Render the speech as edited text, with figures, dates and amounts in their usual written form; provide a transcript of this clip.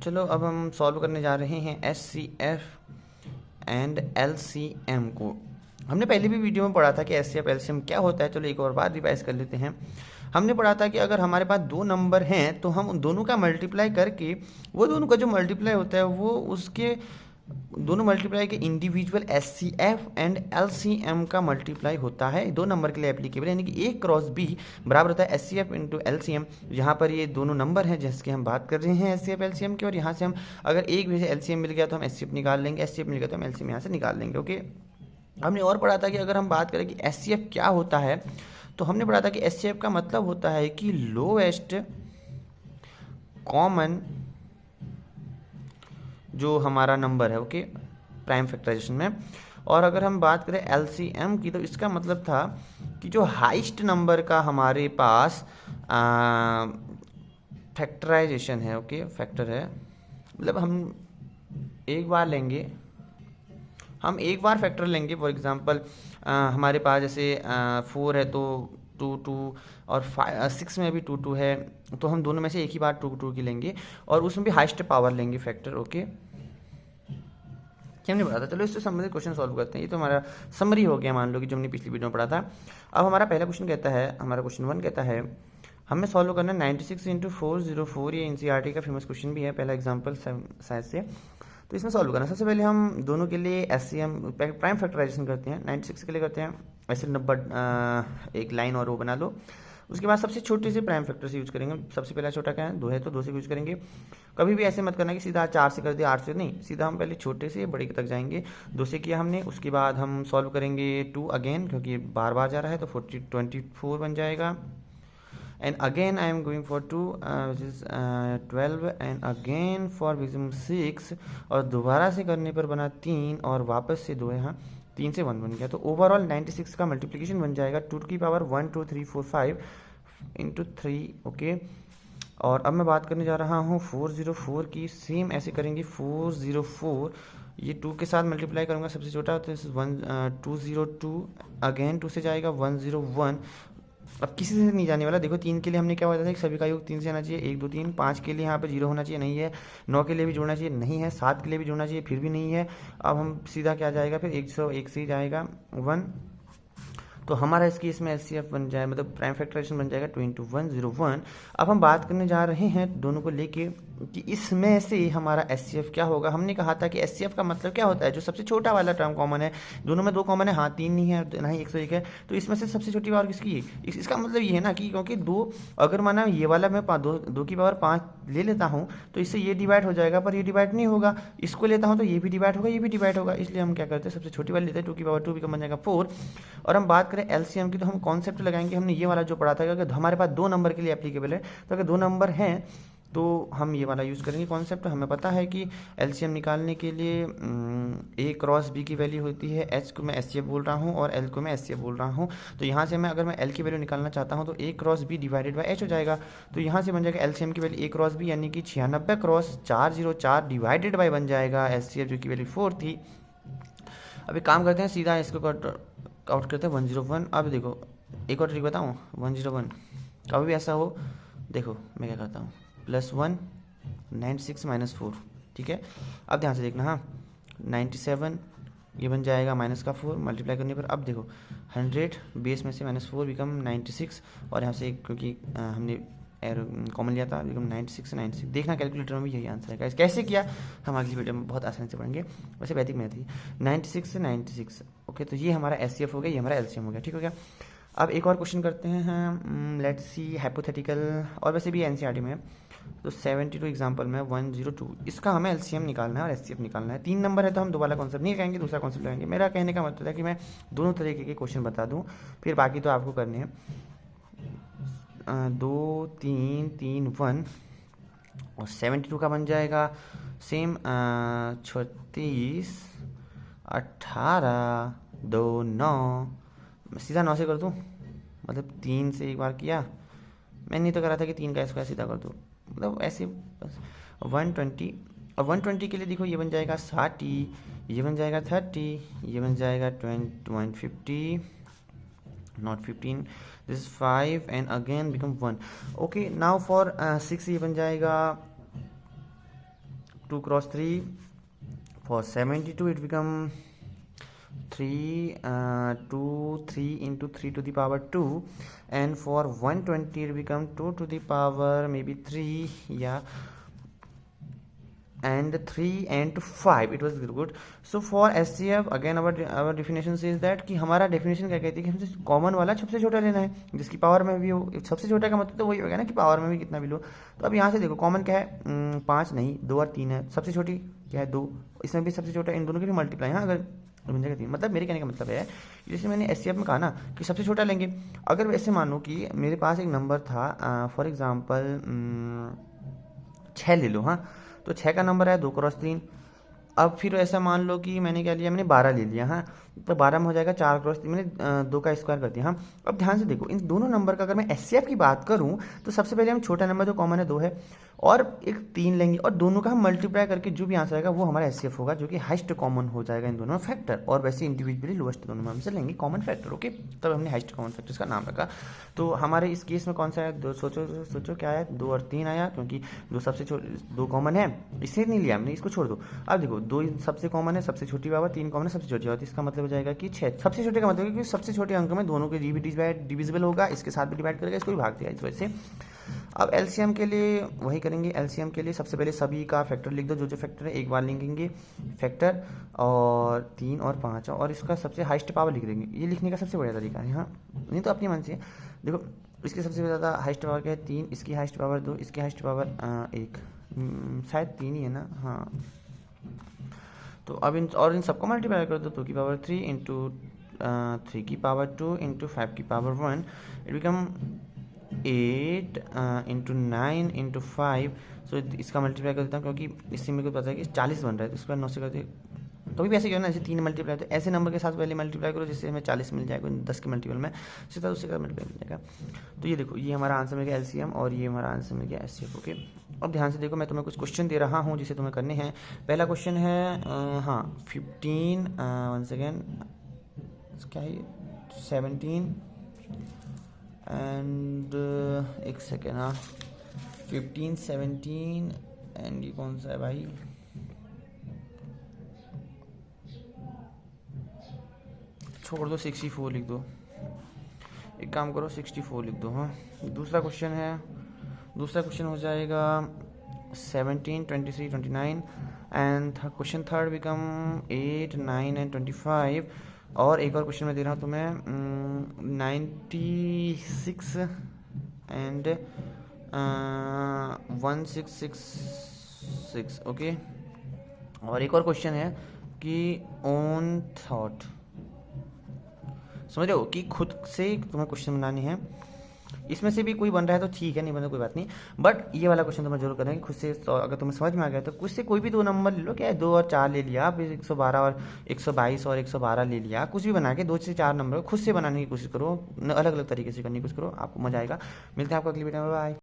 चलो अब हम सॉल्व करने जा रहे हैं S C F and L C M को। हमने पहले भी वीडियो में पढ़ा था कि S C F L C M क्या होता है। चलो एक और बार रिवाइज कर लेते हैं। हमने पढ़ा था कि अगर हमारे पास दो नंबर हैं तो हम उन दोनों का मल्टीप्लाई करके वो दोनों का जो मल्टीप्लाई होता है वो उसके दोनों मल्टीप्लाई के individual S C F and L C M का मल्टीप्लाई होता है दो नंबर के लिए एप्लीकेबल, यानी कि ए क्रॉस बी बराबर होता है S C F into L C M. यहाँ पर ये दोनों नंबर हैं जिसके हम बात कर रहे हैं S C F L C M के, और यहाँ से हम अगर एक भी से एल सी एम मिल गया तो हम एस सी एफ निकाल लेंगे, एस सी एफ मिल गया तो हम एल सी एम यहाँ से निकाल लेंगे। ओके, हमने और पढ़ा था कि अगर हम बात करें कि एस सी एफ क्या होता है तो हमने पढ़ा था कि एस सी एफ का मतलब होता है कि लोएस्ट कॉमन जो हमारा नंबर है, ओके, प्राइम फैक्टराइजेशन में। और अगर हम बात करें एलसीएम की तो इसका मतलब था कि जो हाईएस्ट नंबर का हमारे पास फैक्टराइजेशन है, ओके, फैक्टर है, मतलब हम एक बार लेंगे, हम एक बार फैक्टर लेंगे। फॉर एग्जांपल हमारे पास जैसे 4 है तो 2 2 और 6 में भी 2 2 है, तो हम दोनों में से एक ही बार 2 2 की लेंगे और उसमें भी हाईएस्ट पावर लेंगे फैक्टर। ओके, हमने पढ़ा था। चलो इससे संबंधित क्वेश्चन सॉल्व करते हैं। ये तो हमारा समरी हो गया, मान लो कि जो हमने पिछली वीडियो में पढ़ा था। अब हमारा पहला क्वेश्चन कहता है, हमारा क्वेश्चन 1 कहता है हमें सॉल्व करना है 96 इंटू 404। ये एनसीईआरटी का फेमस क्वेश्चन भी है, पहला एग्जाम्पल शायद से। तो इसमें सॉल्व करना, सबसे पहले हम दोनों के लिए एससीएम प्राइम फैक्टराइजेशन करते हैं। 96 के लिए करते हैं ऐसे नंबर एक लाइन और वो बना लो। उसके बाद सबसे छोटे से प्राइम फैक्टर से यूज करेंगे। सबसे पहला छोटा क्या है, 2 है तो 2 से यूज करेंगे। कभी भी ऐसे मत करना कि सीधा 4 से कर दिया, 8 से नहीं, सीधा हम पहले छोटे से बड़े तक जाएंगे। 2 से किया हमने, उसके बाद हम सॉल्व करेंगे 2 अगेन, क्योंकि बार बार जा रहा है तो 24 बन जाएगा। And again I am going for 2 which is 12 and again for विजम 6, और दोबारा से करने पर बना 3 और वापस से 2 है, हाँ 3 से 1 बन गया। तो ओवरऑल 96 का मल्टीप्लिकेशन बन जाएगा 2 की पावर 1 2 3 4 5 इंटू 3। ओके, और अब मैं बात करने जा रहा हूँ 404 की। सेम ऐसे करेंगे 404, ये 2 के साथ मल्टीप्लाई करूँगा सबसे छोटा, तो 202 अगेन 2 से जाएगा 101। अब किसी से नहीं जाने वाला। देखो 3 के लिए हमने क्या बताया था कि सभी का योग 3 से आना चाहिए, 1 2 3। 5 के लिए यहाँ पे 0 होना चाहिए, नहीं है। 9 के लिए भी जोड़ना चाहिए, नहीं है। 7 के लिए भी जोड़ना चाहिए, फिर भी नहीं है। अब हम सीधा क्या जाएगा, फिर 101 से ही जाएगा 1। तो हमारा इसकी इसमें एचसीएफ बन जाए, मतलब प्राइम फैक्टराइजेशन बन जाएगा 2 इंटू 101। अब हम बात करने जा रहे हैं दोनों को लेके कि इसमें से हमारा एचसीएफ क्या होगा। हमने कहा था कि एचसीएफ का मतलब क्या होता है, जो सबसे छोटा वाला टर्म कॉमन है। दोनों में 2 कॉमन है, हाँ 3 नहीं है, ना ही 101 है, तो इसमें से सबसे छोटी पावर किसकी है। इसका मतलब ये है ना कि क्योंकि 2, अगर माना ये वाला मैं 2 की पावर 5 ले लेता हूँ तो इससे ये डिवाइड हो जाएगा, पर ये डिवाइड नहीं होगा। इसको लेता हूँ तो ये भी डिवाइड होगा, ये भी डिवाइड होगा, इसलिए हम क्या करते हैं सबसे छोटी वाली लेते हैं, 2 की पावर 2 भी बन जाएगा 4। और हम बात करें एलसीएम की तो हम कॉन्सेप्ट लगाएंगे, हमने ये वाला जो पढ़ा था कि अगर हमारे पास 2 नंबर के लिए एप्लीकेबल है, तो अगर 2 नंबर हैं तो हम ये वाला यूज़ करेंगे कॉन्सेप्ट। हमें पता है कि एलसीएम निकालने के लिए ए क्रॉस बी की वैल्यू होती है, एच को मैं एचसीएफ बोल रहा हूँ और एल को मैं एचसीएफ बोल रहा हूँ। तो यहाँ से मैं अगर मैं एल की वैल्यू निकालना चाहता हूँ तो A cross B divided by H हो जाएगा। तो यहाँ से बन जाएगा एलसीएम की वैल्यू ए क्रॉस बी, यानी कि 96 क्रॉस 404 डिवाइडेड बाय बन जाएगा एचसीएफ जो की वैल्यू 4 थी। अभी काम करते हैं, सीधा इसको आउट करते हैं 101। अब देखो एक और ट्रिक बताऊँ, 101 कभी भी ऐसा हो, देखो मैं क्या करता हूँ, +1 96 -4, ठीक है। अब ध्यान से देखना, हाँ 97 ये बन जाएगा माइनस का 4 मल्टीप्लाई करने पर। अब देखो 100 बेस में से -4 बिकम 96, और यहाँ से क्योंकि हमने कॉमन लिया था बिकम 96 से 96। देखना कैलकुलेटर में भी यही आंसर है। कैसे किया हम अगली वीडियो में बहुत आसानी से पढ़ेंगे, वैसे वैदिक में थी 96 से 96। ओके, तो ये हमारा एचसीएफ हो गया, ये हमारा एलसीएम हो गया, ठीक हो गया। अब एक और क्वेश्चन करते हैं, लेट्स सी हाइपोथेटिकल, और वैसे भी एनसीईआरटी में। तो 72 एग्जाम्पल में 102, इसका हमें एलसीएम निकालना है और एचसीएफ निकालना है। 3 नंबर है तो हम दोबारा कॉन्सेप्ट नहीं लगाएंगे, दूसरा कॉन्सेप्ट लगाएंगे। मेरा कहने का मतलब है कि मैं दोनों तरीके के क्वेश्चन बता दूं, फिर बाकी तो आपको करने हैं। 2 3 3 1 और 72 का बन जाएगा सेम 36 18 2 9। सीधा 9 से कर दूं, मतलब 3 से एक बार किया, मैंने नहीं तो करा था कि 3 का स्क्वायर सीधा कर दूं, मतलब ऐसे बस 120। और 120 के लिए देखो ये बन जाएगा 60, ये बन जाएगा 30, ये बन जाएगा 150 not 15, this is 5 and again become 1। Okay, now for 6 ये बन जाएगा 2 cross 3, for 72 it become 2 3 into 3 to the power 2, and for 120 it become 2 to the power maybe 3, yeah, and 3 and 5. It was good. So for SCF again our definition says that कि हमारा definition क्या कहती है कि हमसे common वाला सबसे छोटा लेना है जिसकी पावर में भी हो। सबसे छोटा का मतलब तो वही होगा ना कि पावर में भी कितना भी लो। तो अब यहाँ से देखो कॉमन क्या है, 5 नहीं 2 और 3 है। सबसे छोटी क्या है 2, इसमें भी सबसे छोटा, इन दोनों की भी मल्टीप्लाई। हाँ, अगर बन जाएगा 3, मतलब मेरे कहने का मतलब है जैसे मैंने SCF में कहा ना कि सबसे छोटा लेंगे। अगर वैसे मानो कि मेरे पास एक नंबर था, फॉर एग्जाम्पल 6 ले लो। हाँ, तो 6 का नंबर है 2 क्रॉस 3। अब फिर ऐसा मान लो कि मैंने क्या लिया, मैंने 12 ले लिया। हाँ, तो 12 में हो जाएगा 4 क्रॉस 3, मैंने 2 का स्क्वायर कर दिया। हाँ, अब ध्यान से देखो इन दोनों नंबर का अगर मैं SCF की बात करूं तो सबसे पहले हम छोटा नंबर जो कॉमन है 2 है और एक 3 लेंगे और दोनों का हम मल्टीप्लाई करके जो भी आंसर आएगा वो हमारा SCF होगा, जो कि हाइस्ट कॉमन हो जाएगा इन दोनों फैक्टर। और वैसे इंडिविजुअली लोएस्ट दोनों में हमसे लेंगे कॉमन फैक्टर। ओके, तब हमने हाइस्ट कॉमन फैक्टर्स का नाम रखा। तो हमारे इस केस में कौन सा है, सोचो क्या है, 2 और 3 आया, क्योंकि 2 सबसे 2 कॉमन है, इसे नहीं लिया हमने, इसको छोड़ दो। अब देखो 2 सबसे कॉमन है, सबसे छोटी पावर, 3 कॉमन है, सबसे छोटी पावर, इसका मतलब हो जाएगा कि 6। सबसे छोटे का मतलब है कि सबसे छोटे अंक में दोनों के डिविजिबल होगा, इसके साथ भी डिवाइड करेगा, इसको भी भाग देगा इस वजह से। अब एलसीएम के लिए वही करेंगे। एलसीएम के लिए सबसे पहले सभी का फैक्टर लिख दो, जो फैक्टर है एक बार लिखेंगे फैक्टर, और 3 और 5, और इसका सबसे हाईएस्ट पावर लिख देंगे। ये लिखने का सबसे बढ़िया तरीका है। हाँ, नहीं तो अपनी मन से देखो, इसकी सबसे ज़्यादा हाईएस्ट पावर क्या है, 3, इसकी हाईएस्ट पावर 2, इसकी हाईएस्ट पावर 1, शायद 3 ही है ना। हाँ, तो अब इन सबको मल्टीप्लाई कर दो, 2 की पावर 3 इंटू 3 की पावर 2 इंटू 5 की power 1, it become 8 into 9 into 5। सो इसका मल्टीप्लाई कर देता हूँ क्योंकि इससे मेरे को पता है कि 40 बन रहा है, तो इसका 9 से करते कभी भी ऐसे क्यों ना, ऐसे 3 मल्टीप्लाई, तो ऐसे नंबर के साथ पहले मल्टीप्लाई करो जिससे हमें 40 मिल जाएगा 10 के मल्टीपल में, सीधा उससे का मल्टीप्लाई मिल जाएगा। तो ये देखो, ये हमारा आंसर मिल गया एलसीएम और ये हमारा आंसर मिल गया एचसीएफ। ओके, अब ध्यान से देखो, मैं तुम्हें कुछ क्वेश्चन दे रहा हूँ जिसे तुम्हें करने हैं। पहला क्वेश्चन है 15 वन सेकेंड, क्या है 17 एंड एक सेकेंड, हाँ 15 17 एंड ये कौन सा है भाई, छोड़ दो, 64 लिख दो। एक काम करो 64 लिख दो। हाँ, दूसरा क्वेश्चन हो जाएगा 17 23 29 and question third become 8 9 and 25। और एक और क्वेश्चन मैं दे रहा हूँ तुम्हें 96 एंड 1666। ओके, और एक और क्वेश्चन है कि ऑन थॉट, समझ रहे हो कि खुद से तुम्हें क्वेश्चन बनाने हैं। इसमें से भी कोई बन रहा है तो ठीक है, नहीं बना कोई बात नहीं, बट ये वाला क्वेश्चन तुम्हें जरूर करेंगे खुद से। अगर तुम्हें समझ में आ गया तो कुछ से कोई भी 2 नंबर ले लो, क्या है 2 और 4 ले लिया, फिर 112 और 122 और 112 ले लिया, कुछ भी बना के 2 से 4 नंबर खुद से बनाने की कोशिश करो, अलग अलग तरीके से करने की कोशिश करो, आपको मजा आएगा। मिलते हैं आपको अगली वीडियो में, बाय।